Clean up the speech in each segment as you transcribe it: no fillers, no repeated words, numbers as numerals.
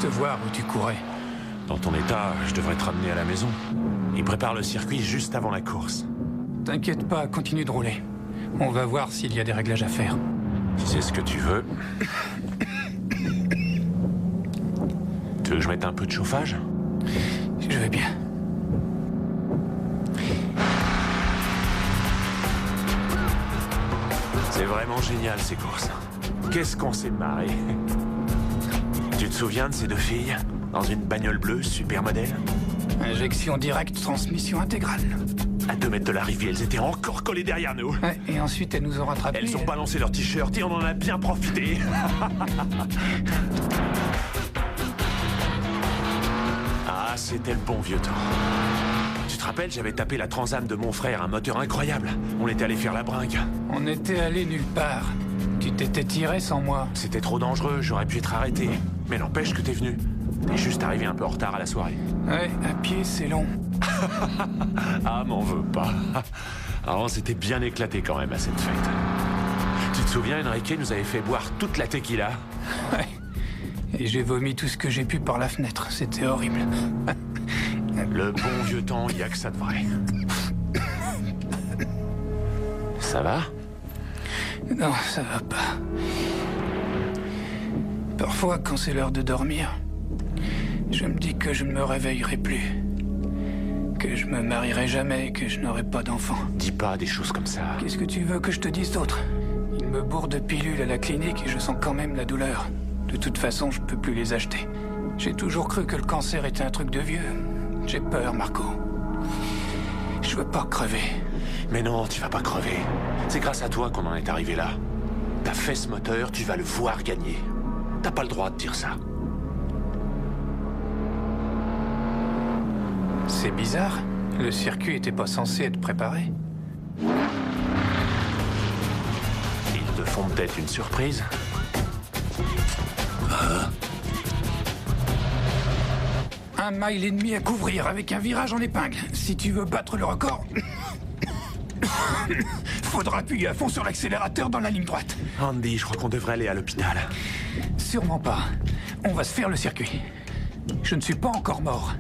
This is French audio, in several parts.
juste voir où tu courais. Dans ton état, je devrais te ramener à la maison. Il prépare le circuit juste avant la course. T'inquiète pas, continue de rouler. On va voir s'il y a des réglages à faire. Si c'est ce que tu veux. Tu veux que je mette un peu de chauffage? Je vais bien. C'est vraiment génial ces courses. Qu'est-ce qu'on s'est marré. Tu te souviens de ces deux filles? Dans une bagnole bleue, super modèle? Injection directe, transmission intégrale. À 2 mètres de l'arrivée, elles étaient encore collées derrière nous. Ouais, et ensuite, elles nous ont rattrapés. Elles ont balancé leur t-shirt et on en a bien profité. Ah, c'était le bon vieux temps. Tu te rappelles, j'avais tapé la Transam de mon frère, un moteur incroyable. On était allé faire la bringue. On était allé nulle part. Tu t'étais tiré sans moi. C'était trop dangereux, j'aurais pu être arrêté. Mais n'empêche que t'es venu. T'es juste arrivé un peu en retard à la soirée. Ouais, à pied, c'est long. Ah, m'en veux pas. Alors, on s'était bien éclaté quand même à cette fête. Tu te souviens, Enrique nous avait fait boire toute la tequila? Ouais. Et j'ai vomi tout ce que j'ai pu par la fenêtre. C'était horrible. Le bon vieux temps, il y a que ça de vrai. Ça va? Non, ça va pas. Parfois, quand c'est l'heure de dormir, je me dis que je ne me réveillerai plus. Que je me marierai jamais, que je n'aurai pas d'enfant. Dis pas des choses comme ça. Qu'est-ce que tu veux que je te dise d'autre? Il me bourre de pilules à la clinique et je sens quand même la douleur. De toute façon, je peux plus les acheter. J'ai toujours cru que le cancer était un truc de vieux. J'ai peur, Marco. Je veux pas crever. Mais non, tu vas pas crever. C'est grâce à toi qu'on en est arrivé là. T'as fait ce moteur, tu vas le voir gagner. T'as pas le droit de dire ça. C'est bizarre. Le circuit était pas censé être préparé. Ils te font peut-être une surprise. Un mile et demi à couvrir avec un virage en épingle. Si tu veux battre le record, faudra appuyer à fond sur l'accélérateur dans la ligne droite. Andy, je crois qu'on devrait aller à l'hôpital. Sûrement pas. On va se faire le circuit. Je ne suis pas encore mort.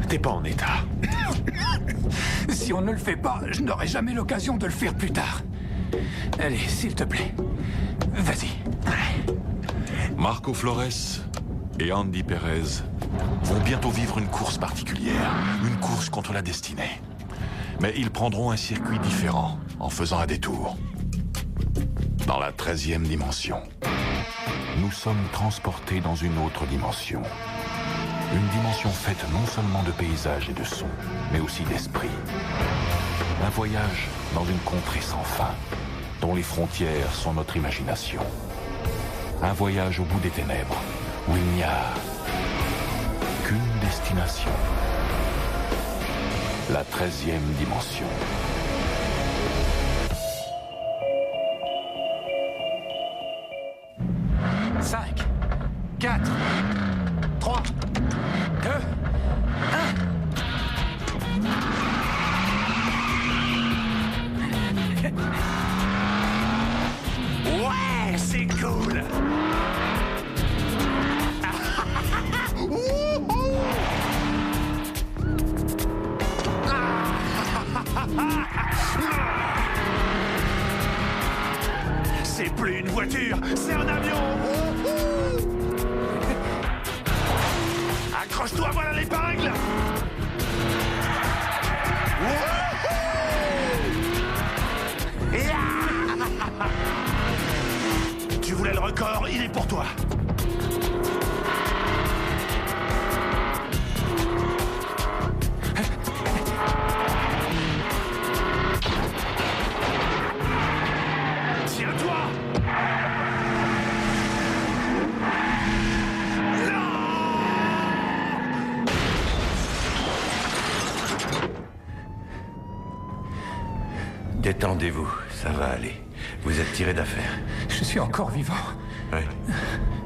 T'es pas en état. Si on ne le fait pas, je n'aurai jamais l'occasion de le faire plus tard. Allez, s'il te plaît. Vas-y. Marco Flores et Andy Perez vont bientôt vivre une course particulière, une course contre la destinée. Mais ils prendront un circuit différent en faisant un détour. Dans la 13e dimension, nous sommes transportés dans une autre dimension. Une dimension faite non seulement de paysages et de sons, mais aussi d'esprit. Un voyage dans une contrée sans fin, dont les frontières sont notre imagination. Un voyage au bout des ténèbres, où il n'y a qu'une destination. La 13e dimension. Cinq, 4, 3, 2, 1. Ouais, c'est cool. C'est plus une voiture, c'est un avion. Accroche-toi, voilà l'épingle. Tu voulais le record, il est pour toi. Tiens-toi. Détendez-vous, ça va aller. Vous êtes tiré d'affaire. Je suis encore vivant. Oui.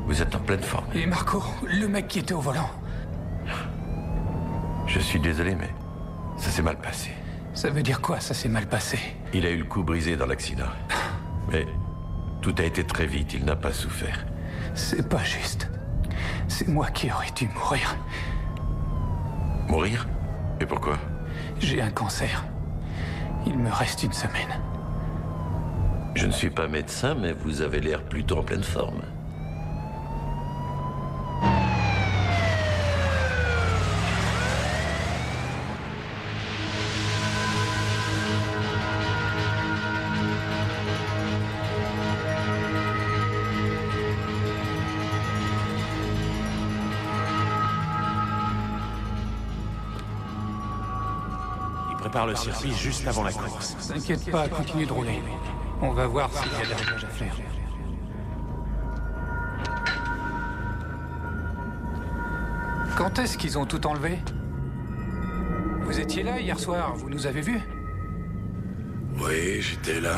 Vous êtes en pleine forme. Et Marco, le mec qui était au volant. Je suis désolé, mais ça s'est mal passé. Ça veut dire quoi, ça s'est mal passé? Il a eu le cou brisé dans l'accident. Mais tout a été très vite, il n'a pas souffert. C'est pas juste. C'est moi qui aurais dû mourir. Mourir? Et pourquoi? J'ai un cancer. Il me reste une semaine. Je ne suis pas médecin, mais vous avez l'air plutôt en pleine forme. Prépare le circuit juste avant la course. T'inquiète pas, continue de rouler. On va voir s'il y a des réglages à faire. Quand est-ce qu'ils ont tout enlevé? Vous étiez là hier soir, vous nous avez vus? Oui, j'étais là.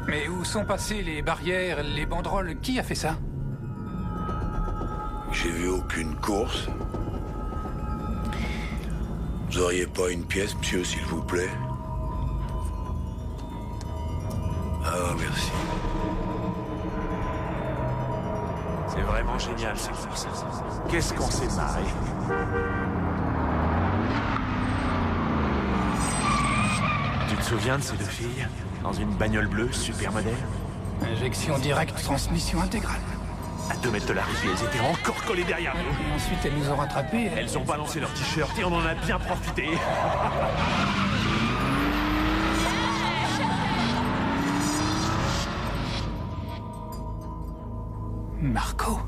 Mais où sont passées les barrières, les banderoles? Qui a fait ça? J'ai vu aucune course. Vous auriez pas une pièce, monsieur, s'il vous plaît? Ah, merci. C'est vraiment génial, cette course. Qu'est-ce qu'on s'est marré. Tu te souviens de ces deux filles? Dans une bagnole bleue, super moderne? Injection directe, transmission intégrale. À 2 mètres de l'arrivée, elles étaient encore collées derrière nous. Et ensuite, elles nous ont rattrapés. Elles ont balancé leurs t-shirts et on en a bien profité. Marco?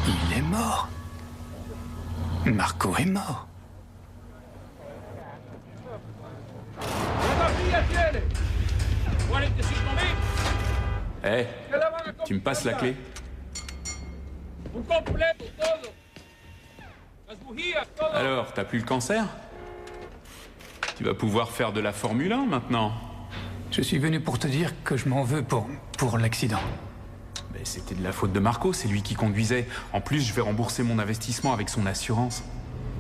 Il est mort. Marco est mort. Hé, tu me passes la clé? Alors, t'as plus le cancer? Tu vas pouvoir faire de la Formule 1 maintenant? Je suis venu pour te dire que je m'en veux pour l'accident. Mais c'était de la faute de Marco, c'est lui qui conduisait. En plus, je vais rembourser mon investissement avec son assurance.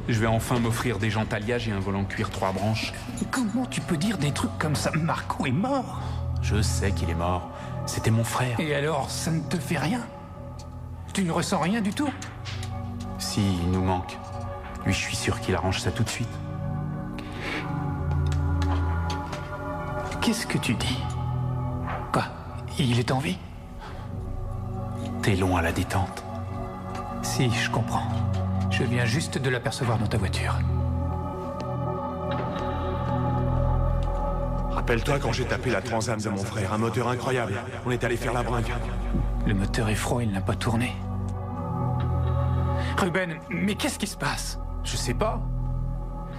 Je vais enfin m'offrir des jantes alliage et un volant cuir 3 branches. Comment tu peux dire des trucs comme ça? Marco est mort. Je sais qu'il est mort. C'était mon frère. Et alors, ça ne te fait rien? Tu ne ressens rien du tout? Si, il nous manque. Lui, je suis sûr qu'il arrange ça tout de suite. Qu'est-ce que tu dis? Quoi? Il est en vie? T'es long à la détente. Si, je comprends. Je viens juste de l'apercevoir dans ta voiture. Rappelle-toi quand j'ai tapé la Transam de mon frère, un moteur incroyable. On est allé faire la bringue. Le moteur est froid, il n'a pas tourné. Ruben, mais qu'est-ce qui se passe? Je sais pas.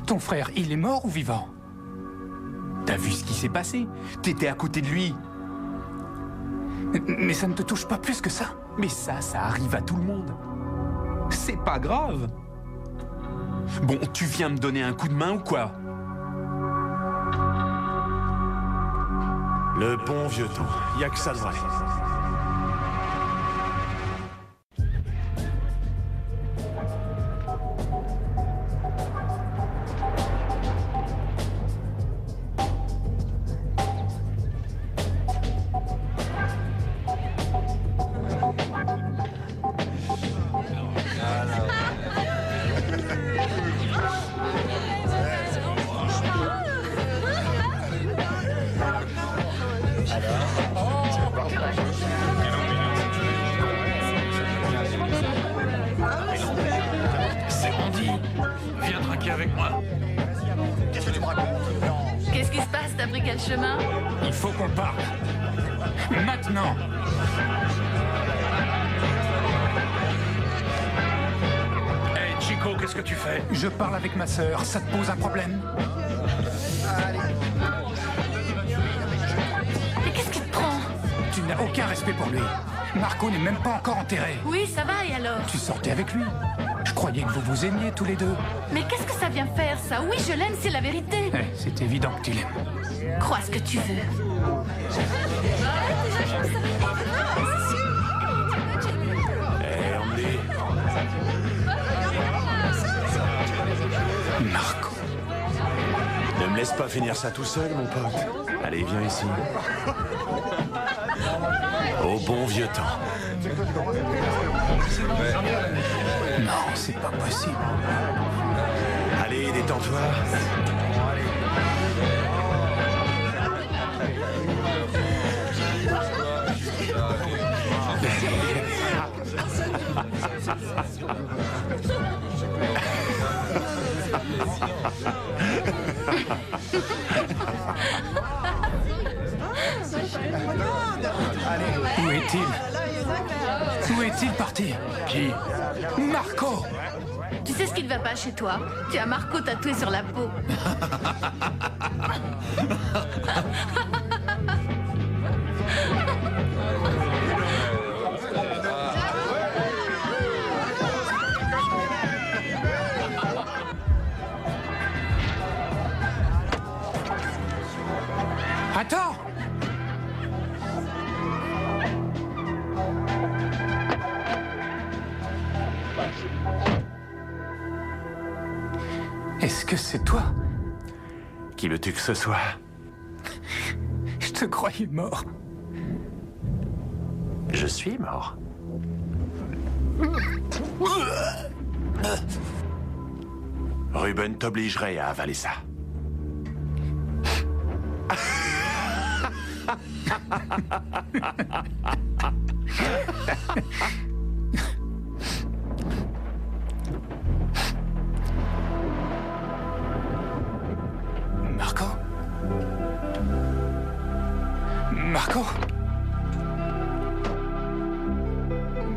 Ton frère, il est mort ou vivant? T'as vu ce qui s'est passé? T'étais à côté de lui. Mais ça ne te touche pas plus que ça? Mais ça arrive à tout le monde. C'est pas grave. Bon, tu viens me donner un coup de main ou quoi? Le bon vieux temps. Y a que ça de vrai. C'est Andy. Viens trinquer avec moi. Qu'est-ce qui se passe? T'as pris quel chemin? Il faut qu'on parle. Maintenant. Hey Chico, qu'est-ce que tu fais? Je parle avec ma sœur. Ça te pose un problème? Mais qu'est-ce qui te prend? Tu n'as aucun respect pour lui. Marco n'est même pas encore enterré. Oui, ça va, et alors? Tu sortais avec lui. Je croyais que vous vous aimiez tous les deux. Mais qu'est-ce que ça vient faire, ça? Oui, je l'aime, c'est la vérité. Eh, c'est évident que tu l'aimes. Crois ce que tu veux. Hé, Andy. Marco. Ne me laisse pas finir ça tout seul, mon pote. Allez, viens ici. Au bon vieux temps. Non, c'est pas possible. Allez, détends-toi. Où est-il? Où est-il parti? Qui? Marco! Tu sais ce qui ne va pas chez toi? Tu as Marco tatoué sur la peau. Attends! Est-ce que c'est toi? Qui veux-tu que ce soit? Je te croyais mort. Je suis mort. Ruben t'obligerait à avaler ça. Marco? Marco?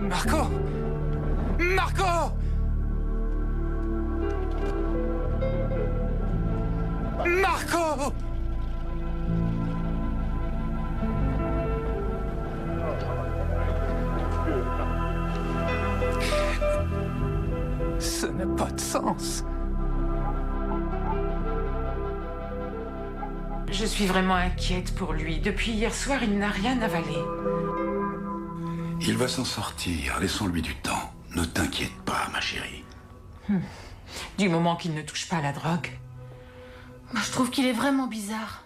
Marco? Marco? Marco? Ça n'a pas de sens. Je suis vraiment inquiète pour lui. Depuis hier soir, il n'a rien avalé. Il va s'en sortir. Laissons-lui du temps. Ne t'inquiète pas, ma chérie. Du moment qu'il ne touche pas à la drogue. Moi, je trouve qu'il est vraiment bizarre.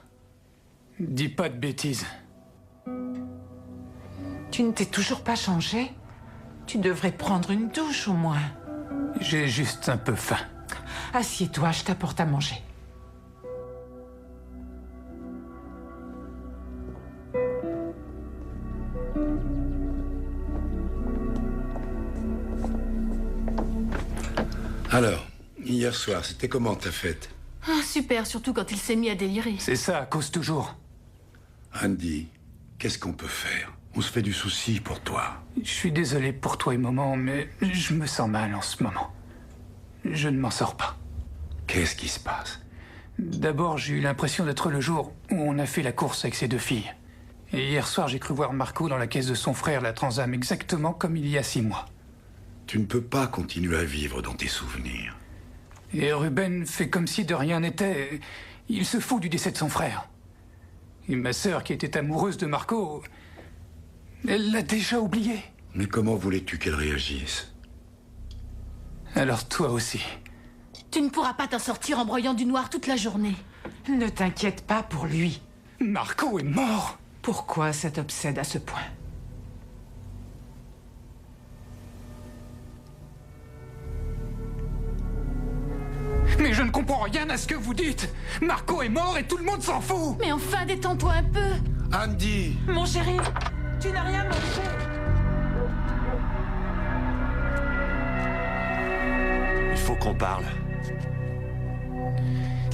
Dis pas de bêtises. Tu ne t'es toujours pas changé? Tu devrais prendre une douche au moins. J'ai juste un peu faim. Assieds-toi, je t'apporte à manger. Alors, hier soir, c'était comment ta fête? Ah, super, surtout quand il s'est mis à délirer. C'est ça, à cause toujours. Andy, qu'est-ce qu'on peut faire? On se fait du souci pour toi. Je suis désolé pour toi et maman, mais je me sens mal en ce moment. Je ne m'en sors pas. Qu'est-ce qui se passe? D'abord, j'ai eu l'impression d'être le jour où on a fait la course avec ses deux filles. Et hier soir, j'ai cru voir Marco dans la caisse de son frère, la Transam, exactement comme il y a 6 mois. Tu ne peux pas continuer à vivre dans tes souvenirs. Et Ruben fait comme si de rien n'était. Il se fout du décès de son frère. Et ma sœur, qui était amoureuse de Marco, elle l'a déjà oublié. Mais comment voulais-tu qu'elle réagisse? Alors toi aussi. Tu ne pourras pas t'en sortir en broyant du noir toute la journée. Ne t'inquiète pas pour lui. Marco est mort. Pourquoi ça t'obsède à ce point? Mais je ne comprends rien à ce que vous dites. Marco est mort et tout le monde s'en fout. Mais enfin, détends-toi un peu. Andy! Mon chéri, tu n'as rien mangé. Il faut qu'on parle.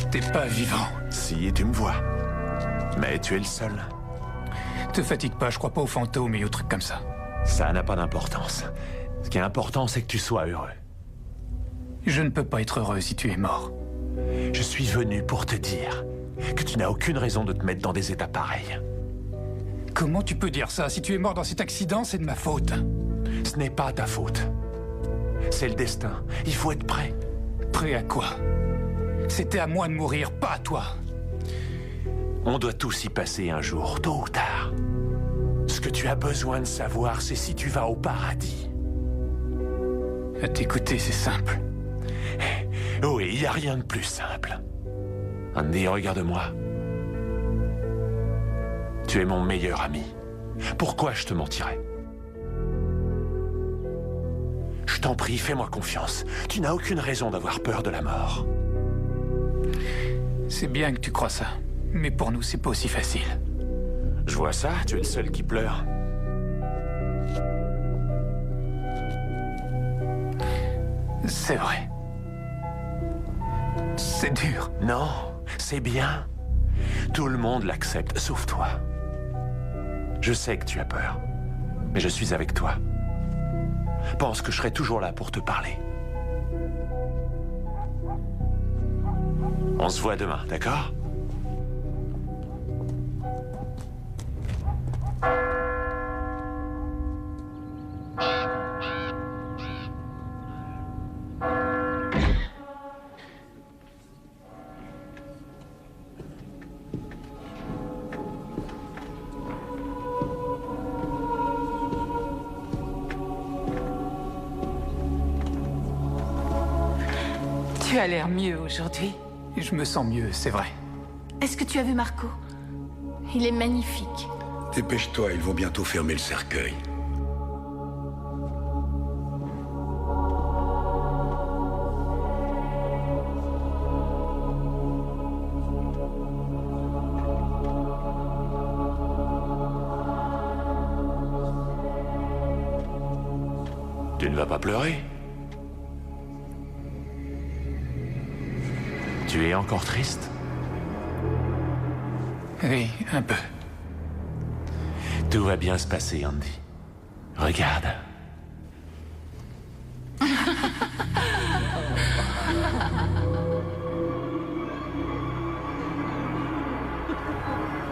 T'es pas vivant. Si, tu me vois. Mais tu es le seul. Te fatigue pas, je crois pas aux fantômes et aux trucs comme ça. Ça n'a pas d'importance. Ce qui est important, c'est que tu sois heureux. Je ne peux pas être heureux si tu es mort. Je suis venu pour te dire que tu n'as aucune raison de te mettre dans des états pareils. Comment tu peux dire ça? Si tu es mort dans cet accident, c'est de ma faute. Ce n'est pas ta faute. C'est le destin. Il faut être prêt. Prêt à quoi? C'était à moi de mourir, pas à toi. On doit tous y passer un jour, tôt ou tard. Ce que tu as besoin de savoir, c'est si tu vas au paradis. À t'écouter, c'est simple. Oui, il n'y a rien de plus simple. Andy, regarde-moi. Tu es mon meilleur ami. Pourquoi je te mentirais? Je t'en prie, fais-moi confiance. Tu n'as aucune raison d'avoir peur de la mort. C'est bien que tu crois ça. Mais pour nous, c'est pas aussi facile. Je vois ça, tu es le seul qui pleure. C'est vrai. C'est dur. Non, c'est bien. Tout le monde l'accepte, sauf toi. Je sais que tu as peur, mais je suis avec toi. Pense que je serai toujours là pour te parler. On se voit demain, d'accord? Tu as l'air mieux aujourd'hui. Je me sens mieux, c'est vrai. Est-ce que tu as vu Marco? Il est magnifique. Dépêche-toi, ils vont bientôt fermer le cercueil. Tu ne vas pas pleurer? Tu es encore triste? Oui, un peu. Tout va bien se passer, Andy. Regarde.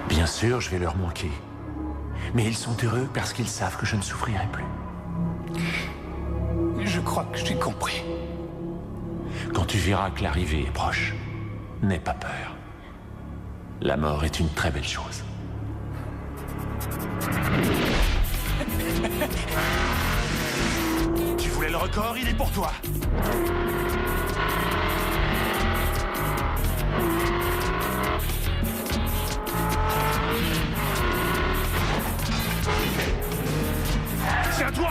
Bien sûr, je vais leur manquer. Mais ils sont heureux parce qu'ils savent que je ne souffrirai plus. Je crois que j'ai compris. Quand tu verras que l'arrivée est proche, n'aie pas peur. La mort est une très belle chose. Tu voulais le record, il est pour toi. Tiens-toi!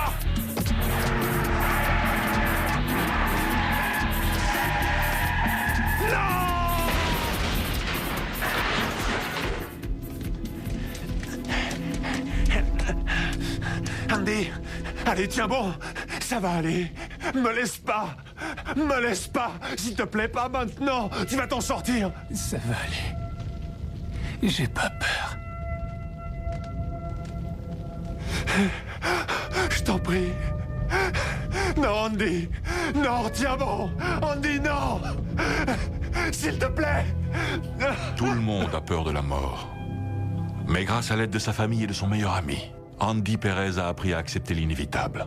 Andy, allez, tiens bon, ça va aller. Me laisse pas, s'il te plaît, pas maintenant. Tu vas t'en sortir. Ça va aller. J'ai pas peur. Je t'en prie. Non, Andy, non, tiens bon, Andy, non. S'il te plaît. Tout le monde a peur de la mort. Mais grâce à l'aide de sa famille et de son meilleur ami, Andy Perez a appris à accepter l'inévitable.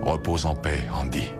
Repose en paix, Andy.